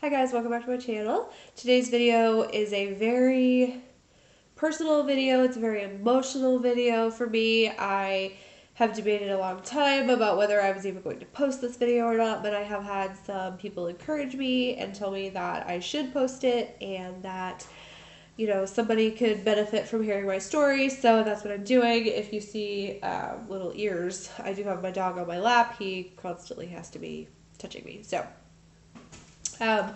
Hi guys, welcome back to my channel. Today's video is a very personal video. It's a very emotional video for me. I have debated a long time about whether I was even going to post this video or not, but I have had some people encourage me and tell me that I should post it and that, somebody could benefit from hearing my story, so that's what I'm doing. If you see little ears, I do have my dog on my lap. He constantly has to be touching me, so... Um,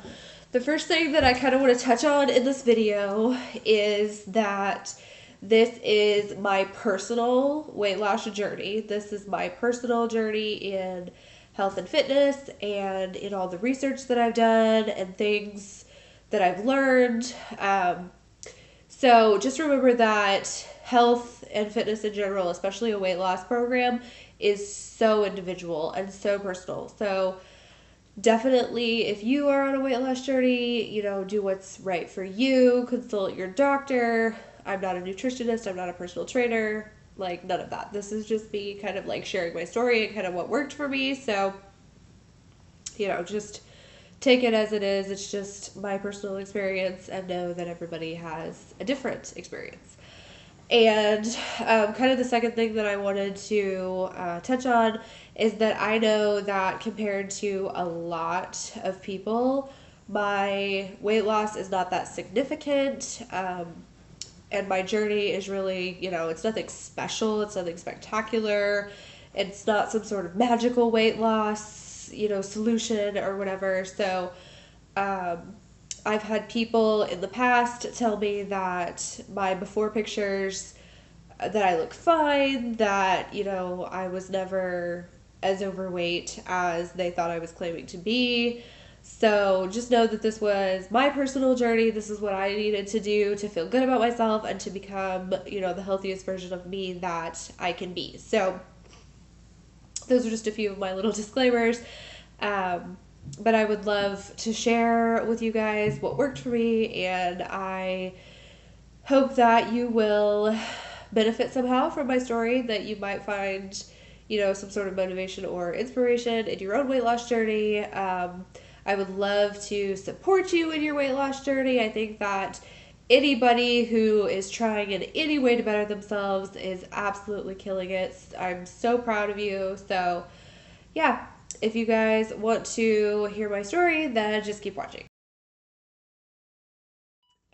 the first thing that I kind of want to touch on in this video is that this is my personal weight loss journey. This is my personal journey in health and fitness and in all the research that I've done and things that I've learned. So just remember that health and fitness in general, especially a weight loss program, is so individual and so personal. So definitely, if you are on a weight loss journey, do what's right for you. Consult your doctor. I'm not a nutritionist. I'm not a personal trainer. Like, none of that. This is just me kind of like sharing my story and kind of what worked for me. So, just take it as it is. It's just my personal experience, and know that everybody has a different experience. And kind of the second thing that I wanted to touch on is that I know that compared to a lot of people, my weight loss is not that significant. And my journey is really, it's nothing special. It's nothing spectacular. It's not some sort of magical weight loss, solution or whatever. So, I've had people in the past tell me that my before pictures, that I look fine, that, I was never as overweight as they thought I was claiming to be. So just know that this was my personal journey. This is what I needed to do to feel good about myself and to become, the healthiest version of me that I can be. So those are just a few of my little disclaimers. But I would love to share with you guys what worked for me, and I hope that you will benefit somehow from my story, that you might find, some sort of motivation or inspiration in your own weight loss journey. I would love to support you in your weight loss journey. I think that anybody who is trying in any way to better themselves is absolutely killing it. I'm so proud of you. So, yeah. If you guys want to hear my story, then just keep watching.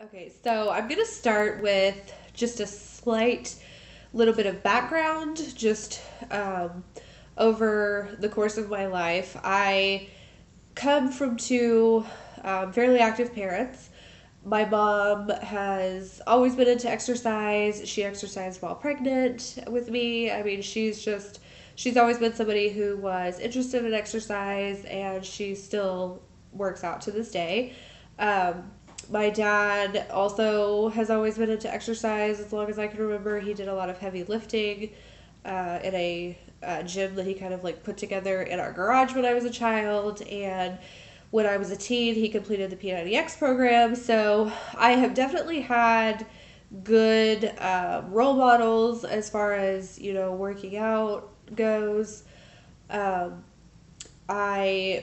Okay, so I'm going to start with just a slight little bit of background, just over the course of my life. I come from two fairly active parents. My mom has always been into exercise. She exercised while pregnant with me. I mean, she's always been somebody who was interested in exercise, and she still works out to this day. My dad also has always been into exercise as long as I can remember. He did a lot of heavy lifting in a gym that he kind of like put together in our garage when I was a child. And when I was a teen, he completed the P90X program. So I have definitely had good role models as far as, working out goes. I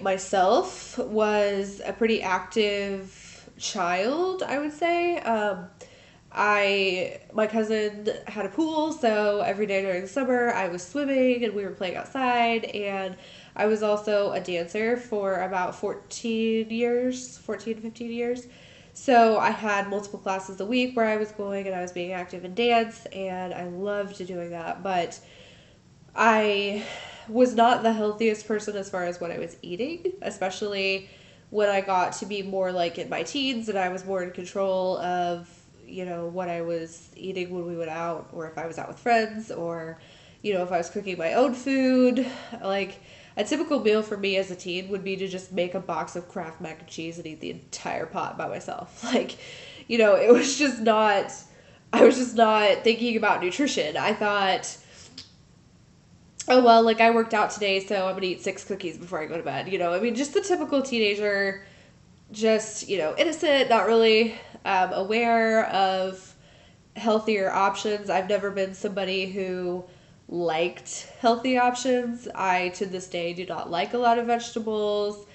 myself was a pretty active child, I would say. My cousin had a pool, so every day during the summer I was swimming and we were playing outside, and I was also a dancer for about 15 years. So I had multiple classes a week where I was going and I was being active in dance, and I loved doing that. But I was not the healthiest person as far as what I was eating, especially when I got to be more like in my teens and I was more in control of, what I was eating when we went out, or if I was out with friends, or, if I was cooking my own food. Like, a typical meal for me as a teen would be to just make a box of Kraft mac and cheese and eat the entire pot by myself. Like, it was just not, I was just not thinking about nutrition. I thought, oh, well, like, I worked out today, so I'm going to eat 6 cookies before I go to bed. I mean, just the typical teenager, just, innocent, not really aware of healthier options. I've never been somebody who liked healthy options. I, to this day, do not like a lot of vegetables.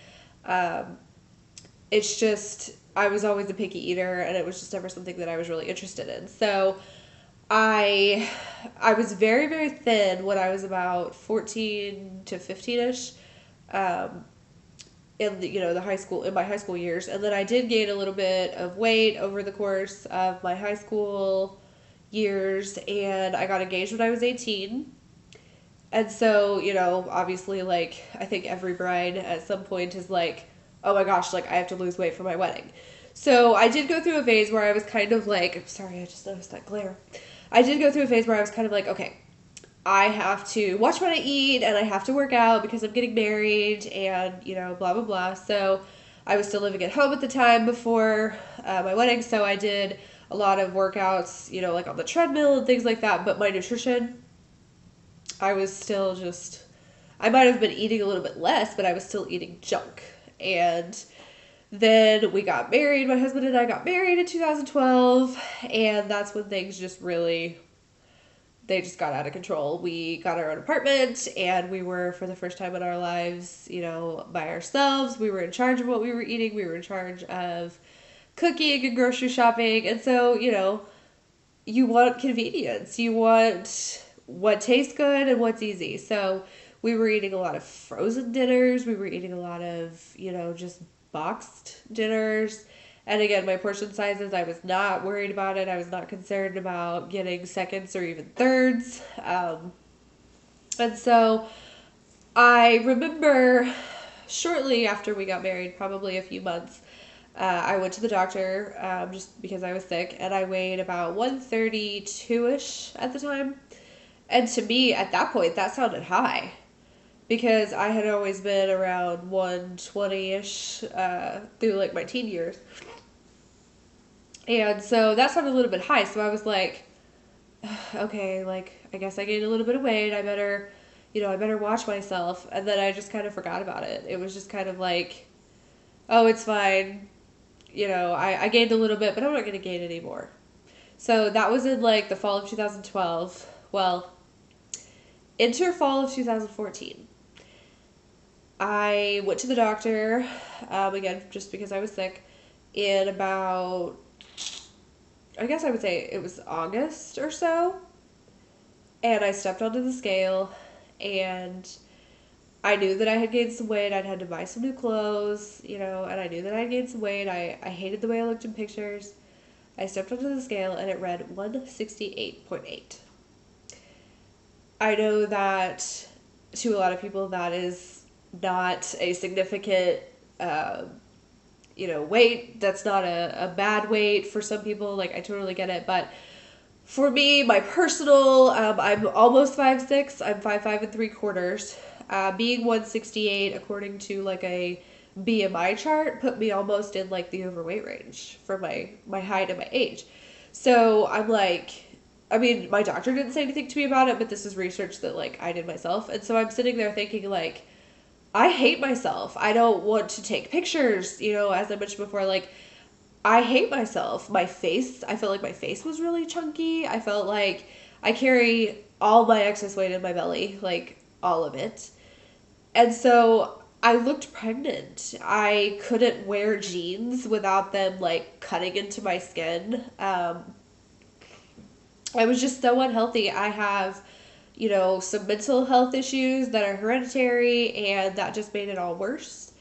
it's just, I was always a picky eater, and it was just never something that I was really interested in. So I I was very, very thin when I was about 14 to 15ish. Um, in the, the high school, in my high school years, and then I did gain a little bit of weight over the course of my high school years, and I got engaged when I was 18. And so, obviously, like, I think every bride at some point is like, oh my gosh, like, I have to lose weight for my wedding. So I did go through a phase where I was kind of like, I'm sorry, I just noticed that glare. I did go through a phase where I was kind of like, okay, I have to watch what I eat, and I have to work out because I'm getting married, and, blah, blah, blah. So I was still living at home at the time before my wedding, so I did a lot of workouts, like on the treadmill and things like that. But my nutrition, I was still just, I might have been eating a little bit less, but I was still eating junk. And then we got married. My husband and I got married in 2012, and that's when things just really, they just got out of control. We got our own apartment, and we were, for the first time in our lives, by ourselves. We were in charge of what we were eating. We were in charge of cooking and grocery shopping. And so, you want convenience. You want what tastes good and what's easy. So we were eating a lot of frozen dinners. We were eating a lot of, just boxed dinners. And again, my portion sizes, I was not worried about it. I was not concerned about getting seconds or even thirds. And so I remember shortly after we got married, probably a few months, I went to the doctor just because I was sick, and I weighed about 132-ish at the time. And to me, at that point, that sounded high because I had always been around 120-ish through like my teen years. And so that sounded a little bit high. So I was like, okay, like, I guess I gained a little bit of weight. I better, I better watch myself. And then I just kind of forgot about it. It was just kind of like, oh, it's fine. I gained a little bit, but I'm not going to gain any more. So that was in like the fall of 2012. Well, enter fall of 2014. I went to the doctor, again, just because I was sick, in about, I guess I would say it was August or so. And I stepped onto the scale, and I knew that I had gained some weight. I'd had to buy some new clothes, and I knew that I'd gained some weight. I hated the way I looked in pictures. I stepped onto the scale, and it read 168.8. I know that to a lot of people that is not a significant, weight. That's not a bad weight for some people. Like, I totally get it. But for me, my personal, I'm almost 5'6". I'm 5'5" 3/4. Being 168, according to like a BMI chart, put me almost in like the overweight range for my height and my age. So I'm like, I mean, my doctor didn't say anything to me about it, but this is research that like I did myself. And so I'm sitting there thinking like, I hate myself. I don't want to take pictures, as I mentioned before, like, I hate myself. My face, I felt like my face was really chunky. I felt like I carry all my excess weight in my belly, like all of it. And so I looked pregnant. I couldn't wear jeans without them like cutting into my skin. I was just so unhealthy. I have, some mental health issues that are hereditary, and that just made it all worse.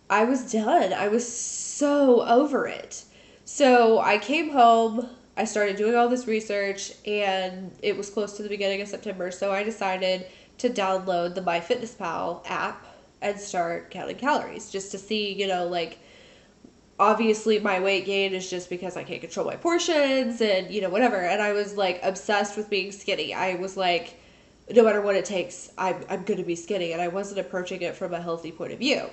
I was done. I was so over it. So I came home, I started doing all this research, and it was close to the beginning of September, so I decided to download the MyFitnessPal app and start counting calories just to see, like, obviously my weight gain is just because I can't control my portions and, whatever. And I was like obsessed with being skinny. I was like, no matter what it takes, I'm going to be skinny. And I wasn't approaching it from a healthy point of view.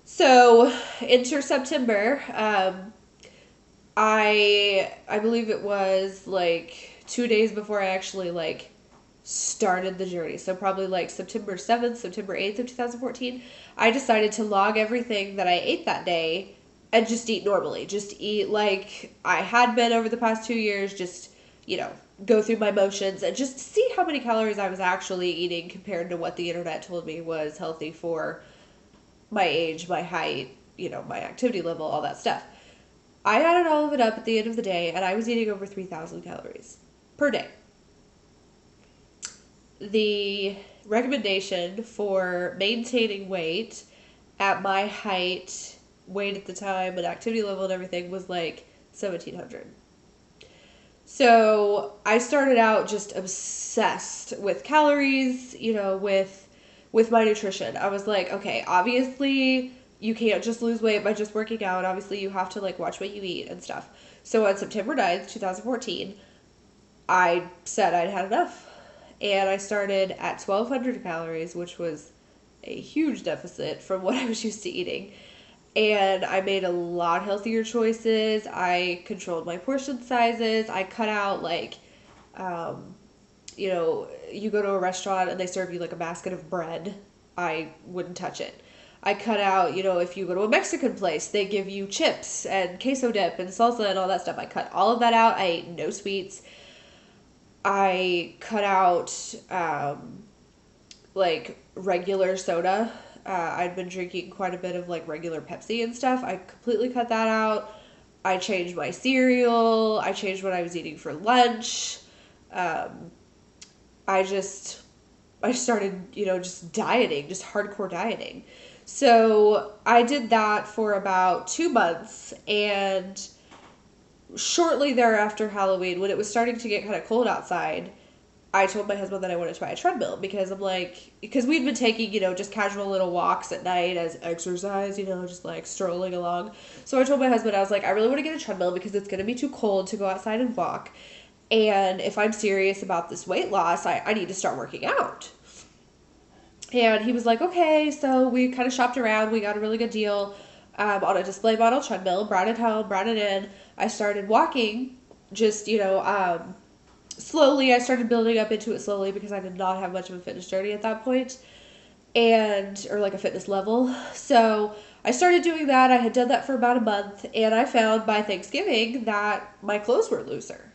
So enter September, I believe it was like 2 days before I actually like started the journey. So probably like September 7th, September 8th of 2014, I decided to log everything that I ate that day and just eat normally. Just eat like I had been over the past 2 years, just, go through my motions and just see how many calories I was actually eating compared to what the internet told me was healthy for my age, my height, my activity level, all that stuff. I added all of it up at the end of the day, and I was eating over 3,000 calories per day. The recommendation for maintaining weight at my height, weight at the time, and activity level and everything was like 1,700. So I started out just obsessed with calories, with my nutrition. I was like, okay, obviously you can't just lose weight by just working out. Obviously you have to like watch what you eat and stuff. So on September 9th, 2014, I said I'd had enough. And I started at 1,200 calories, which was a huge deficit from what I was used to eating. And I made a lot healthier choices. I controlled my portion sizes. I cut out you go to a restaurant and they serve you like a basket of bread. I wouldn't touch it. I cut out, if you go to a Mexican place, they give you chips and queso dip and salsa and all that stuff. I cut all of that out. I ate no sweets. I cut out, regular soda. I'd been drinking quite a bit of like regular Pepsi and stuff. I completely cut that out. I changed my cereal. I changed what I was eating for lunch. I started, just dieting, just hardcore dieting. So I did that for about 2 months, and shortly thereafter Halloween, when it was starting to get kind of cold outside, I told my husband that I wanted to buy a treadmill because because we'd been taking, just casual little walks at night as exercise, just like strolling along. So I told my husband, I was like, I really want to get a treadmill because it's going to be too cold to go outside and walk. And if I'm serious about this weight loss, I need to start working out. And he was like, okay. So we kind of shopped around. We got a really good deal on a display model treadmill, brought it home, brought it in. I started walking just, slowly. I started building up into it slowly because I did not have much of a fitness journey at that point, or like a fitness level. So I started doing that. I had done that for about a month, and I found by Thanksgiving that my clothes were looser.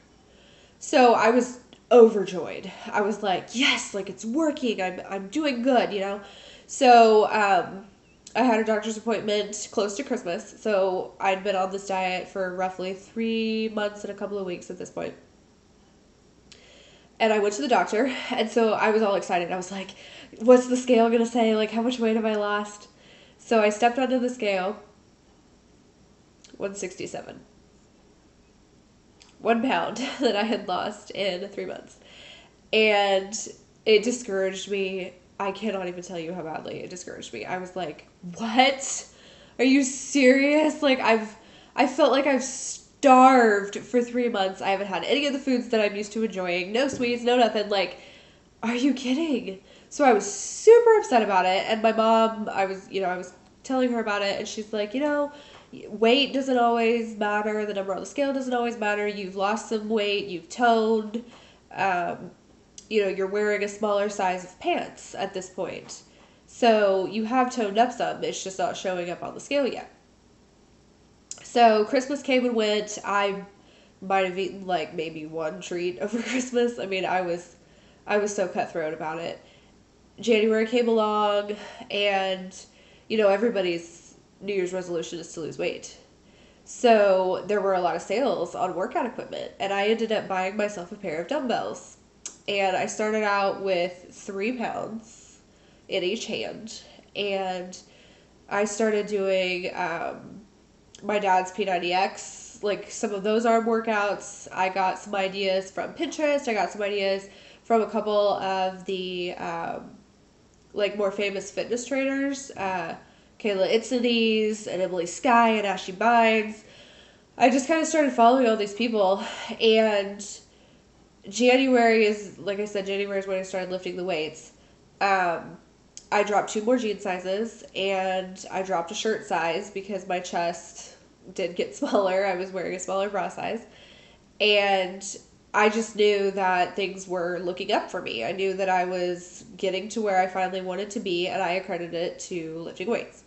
So I was overjoyed. I was like, yes, like it's working. I'm doing good. So I had a doctor's appointment close to Christmas. So I'd been on this diet for roughly 3 months and a couple of weeks at this point. And I went to the doctor, and so I was all excited. I was like, what's the scale going to say? Like, how much weight have I lost? So I stepped onto the scale, 167. 1 pound that I had lost in 3 months. And it discouraged me. I cannot even tell you how badly it discouraged me. I was like, what? Are you serious? Like, I felt like I've starved for 3 months. I haven't had any of the foods that I'm used to enjoying. No sweets, no nothing. Like, are you kidding? So I was super upset about it. And my mom, I was telling her about it, and she's like, weight doesn't always matter. The number on the scale doesn't always matter. You've lost some weight. You've toned. You're wearing a smaller size of pants at this point. So you have toned up some. It's just not showing up on the scale yet. So Christmas came and went. I might have eaten like maybe one treat over Christmas. I mean, I was so cutthroat about it. January came along, and everybody's New Year's resolution is to lose weight. So there were a lot of sales on workout equipment, and I ended up buying myself a pair of dumbbells. And I started out with 3 pounds in each hand, and I started doing my dad's P90X, like some of those arm workouts. I got some ideas from Pinterest. I got some ideas from a couple of the more famous fitness trainers, Kayla Itsines and Emily Skye and Ashley Bynes. I just kind of started following all these people, and January is, like I said, January is when I started lifting the weights. I dropped 2 more jean sizes, and I dropped a shirt size because my chest did get smaller. I was wearing a smaller bra size, and I just knew that things were looking up for me. I knew that I was getting to where I finally wanted to be, and I accredited it to lifting weights.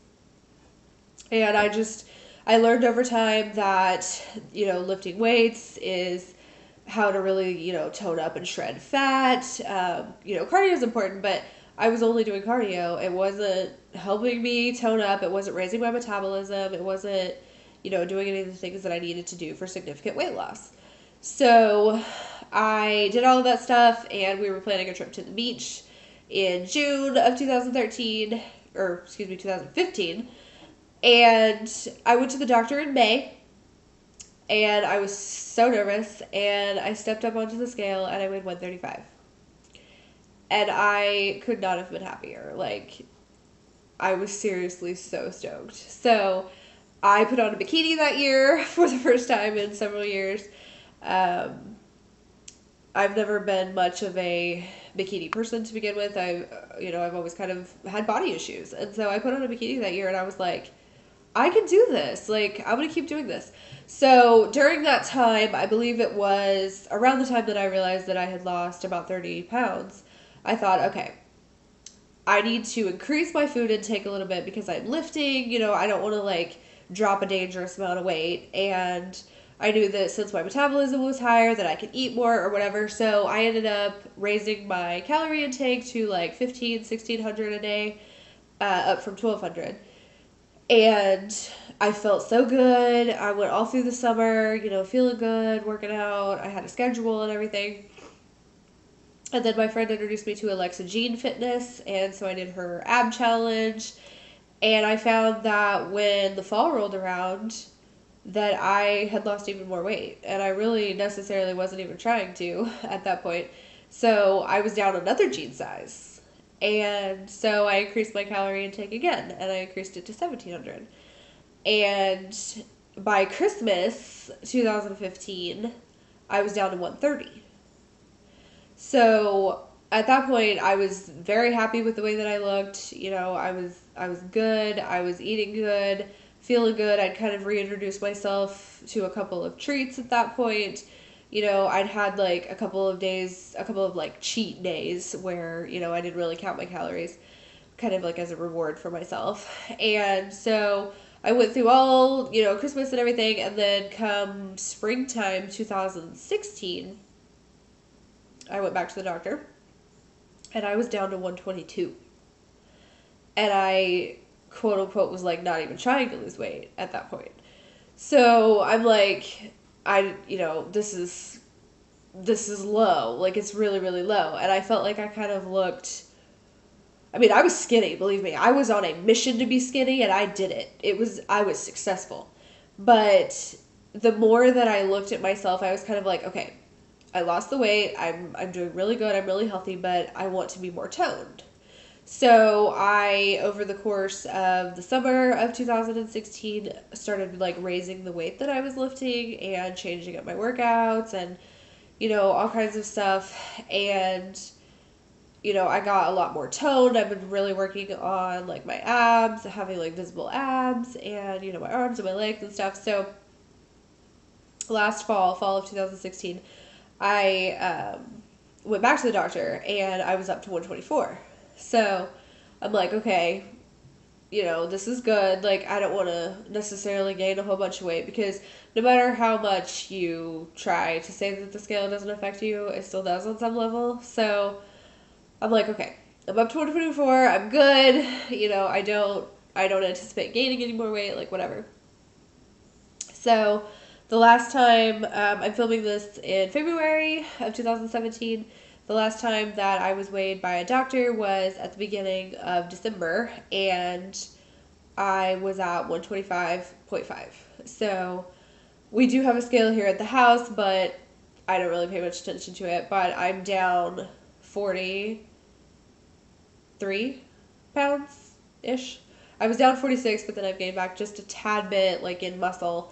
And I learned over time that, lifting weights is how to really, tone up and shred fat. Cardio is important, but I was only doing cardio. It wasn't helping me tone up. It wasn't raising my metabolism. It wasn't, doing any of the things that I needed to do for significant weight loss. So I did all of that stuff, and we were planning a trip to the beach in June of 2013, or excuse me, 2015. And I went to the doctor in May, and I was so nervous, and I stepped up onto the scale, and I weighed 135. And I could not have been happier. Like, I was seriously so stoked. So I put on a bikini that year for the first time in several years. Um, I've never been much of a bikini person to begin with. I've always kind of had body issues. And so I put on a bikini that year, and I was like, I can do this. Like, I'm going to keep doing this. So during that time, I believe it was around the time that I realized that I had lost about 30 pounds, I thought, okay, I need to increase my food intake a little bit because I'm lifting. I don't want to like drop a dangerous amount of weight. And I knew that since my metabolism was higher, that I could eat more or whatever. So I ended up raising my calorie intake to like 1,600 a day, up from 1,200. And I felt so good. I went all through the summer, feeling good, working out. I had a schedule and everything. And then my friend introduced me to Alexa Jean Fitness, and so I did her ab challenge. And I found that when the fall rolled around, that I had lost even more weight. And I really necessarily wasn't even trying to at that point. So I was down another jean size. And so I increased my calorie intake again, and I increased it to 1,700. And by Christmas 2015, I was down to 130. So at that point, I was very happy with the way that I looked. I was good. I was eating good, feeling good. I'd kind of reintroduced myself to a couple of treats at that point. I'd had like a couple of like cheat days where, I didn't really count my calories, kind of like as a reward for myself. And so I went through all, Christmas and everything. And then come springtime 2016, I went back to the doctor, and I was down to 122. And I, quote unquote, was like not even trying to lose weight at that point. So I'm like, this is low. Like, it's really, really low. And I felt like I kind of looked, I was skinny, believe me. I was on a mission to be skinny, and I did it. I was successful. But the more that I looked at myself, I was kind of like, okay, I lost the weight. I'm doing really good. I'm really healthy, but I want to be more toned. So I, over the course of the summer of 2016, started like raising the weight that I was lifting and changing up my workouts and, all kinds of stuff. And, I got a lot more toned. I've been really working on like my abs, having like visible abs and, my arms and my legs and stuff. So last fall of 2016, I went back to the doctor, and I was up to 124. So I'm like, okay, this is good. Like, I don't want to necessarily gain a whole bunch of weight, because no matter how much you try to say that the scale doesn't affect you, it still does on some level. So I'm like, okay, I'm up to 124. I'm good. I don't anticipate gaining any more weight, like whatever. So the last time, I'm filming this in February of 2017. The last time that I was weighed by a doctor was at the beginning of December, and I was at 125.5. So we do have a scale here at the house, but I don't really pay much attention to it. But I'm down 43 pounds-ish. I was down 46, but then I've gained back just a tad bit, like in muscle.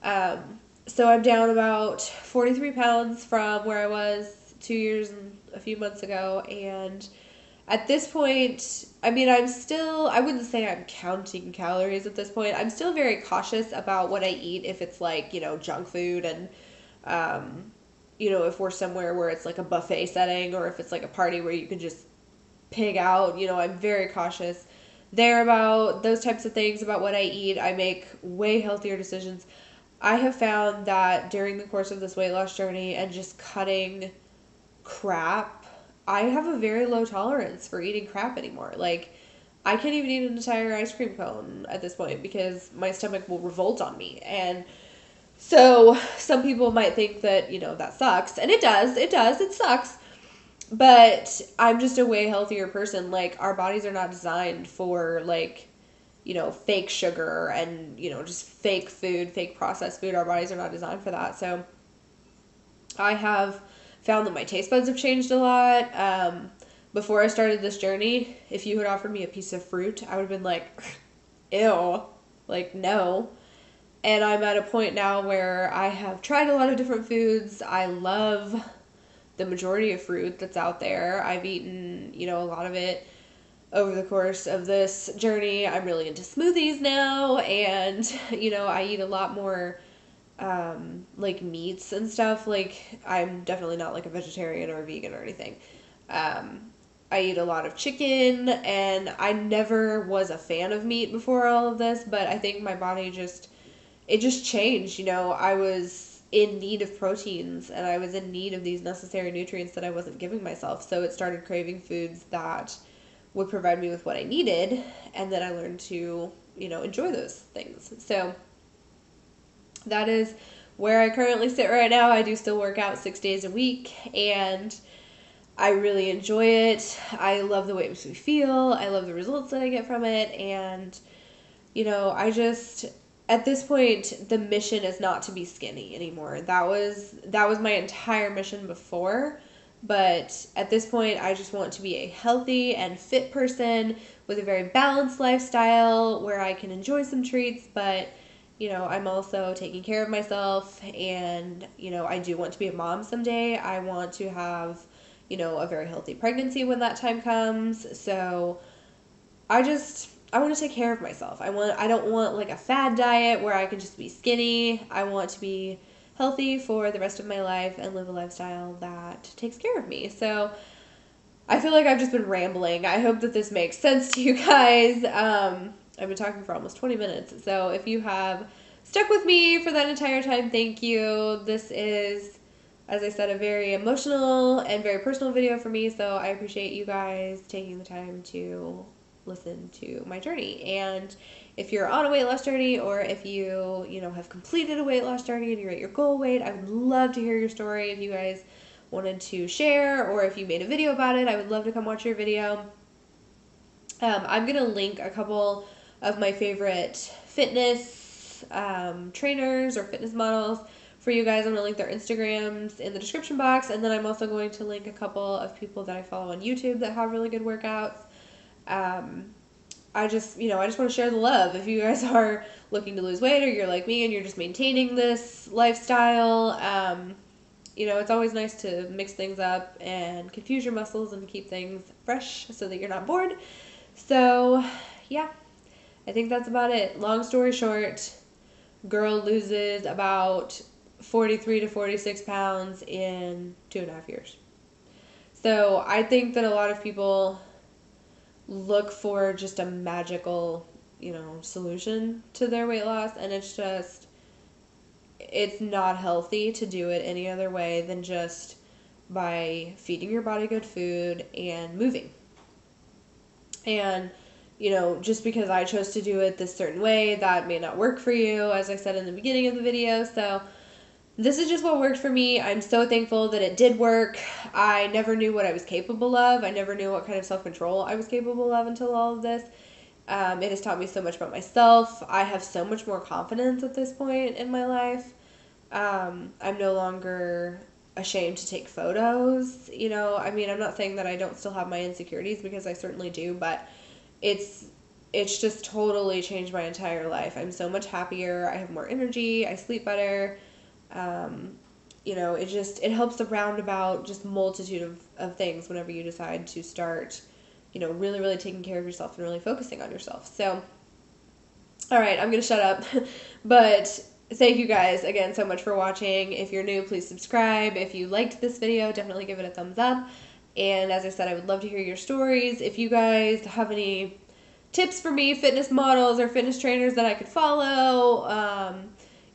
So I'm down about 43 pounds from where I was 2 years and a few months ago. And at this point, I wouldn't say I'm counting calories at this point. I'm still very cautious about what I eat if it's like, junk food and, if we're somewhere where it's like a buffet setting, or if it's like a party where you can just pig out, I'm very cautious there about those types of things, about what I eat. I make way healthier decisions. I have found that during the course of this weight loss journey and just cutting crap, I have a very low tolerance for eating crap anymore. Like, I can't even eat an entire ice cream cone at this point because my stomach will revolt on me. And so some people might think that, that sucks. And it sucks. But I'm just a way healthier person. Like, our bodies are not designed for, like, fake sugar and, just fake food, fake processed food. Our bodies are not designed for that. So I have found that my taste buds have changed a lot. Before I started this journey, if you had offered me a piece of fruit, I would have been like, ew, like, no. And I'm at a point now where I have tried a lot of different foods. I love the majority of fruit that's out there. I've eaten, a lot of it over the course of this journey. I'm really into smoothies now, and, I eat a lot more like meats and stuff. Like, I'm definitely not like a vegetarian or a vegan or anything. I eat a lot of chicken, and I never was a fan of meat before all of this, but I think my body it just changed. I was in need of proteins, and I was in need of these necessary nutrients that I wasn't giving myself. So it started craving foods that would provide me with what I needed, and then I learned to, enjoy those things. So that is where I currently sit right now. I do still work out 6 days a week, and I really enjoy it. I love the way it makes me feel. I love the results that I get from it. And, at this point, the mission is not to be skinny anymore. That was my entire mission before. But at this point, I just want to be a healthy and fit person with a very balanced lifestyle where I can enjoy some treats, but I'm also taking care of myself, and, I do want to be a mom someday. I want to have, a very healthy pregnancy when that time comes. So I want to take care of myself. I don't want like a fad diet where I can just be skinny. I want to be healthy for the rest of my life and live a lifestyle that takes care of me. So I feel like I've just been rambling. I hope that this makes sense to you guys. I've been talking for almost 20 minutes. So if you have stuck with me for that entire time, thank you. This is, as I said, a very emotional and very personal video for me. So I appreciate you guys taking the time to listen to my journey. And if you're on a weight loss journey, or if you have completed a weight loss journey and you're at your goal weight, I would love to hear your story. If you guys wanted to share, or if you made a video about it, I would love to come watch your video. I'm gonna link a couple of my favorite fitness trainers or fitness models for you guys. I'm gonna link their Instagrams in the description box, and then I'm also going to link a couple of people that I follow on YouTube that have really good workouts. I just want to share the love. If you guys are looking to lose weight, or you're like me and you're just maintaining this lifestyle, it's always nice to mix things up and confuse your muscles and keep things fresh so that you're not bored. So, yeah, I think that's about it. Long story short, girl loses about 43 to 46 pounds in 2.5 years. So I think that a lot of people look for just a magical, solution to their weight loss, and it's not healthy to do it any other way than just by feeding your body good food and moving. And, just because I chose to do it this certain way, that may not work for you, as I said in the beginning of the video. So this is just what worked for me. I'm so thankful that it did work. I never knew what I was capable of. I never knew what kind of self-control I was capable of until all of this. It has taught me so much about myself. I have so much more confidence at this point in my life. I'm no longer ashamed to take photos. I'm not saying that I don't still have my insecurities, because I certainly do, but it's just totally changed my entire life. I'm so much happier. I have more energy. I sleep better. It helps the roundabout just multitude of things whenever you decide to start, really, really taking care of yourself and really focusing on yourself. So, all right, I'm going to shut up, but thank you guys again so much for watching. If you're new, please subscribe. If you liked this video, definitely give it a thumbs up. And as I said, I would love to hear your stories. If you guys have any tips for me, fitness models or fitness trainers that I could follow,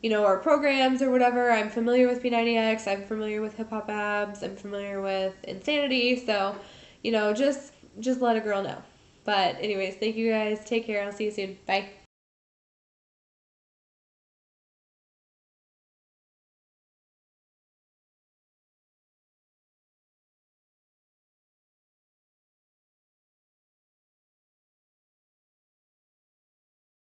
or programs or whatever. I'm familiar with P90X. I'm familiar with Hip Hop Abs. I'm familiar with Insanity. So, just let a girl know. But anyways, thank you guys. Take care. I'll see you soon. Bye.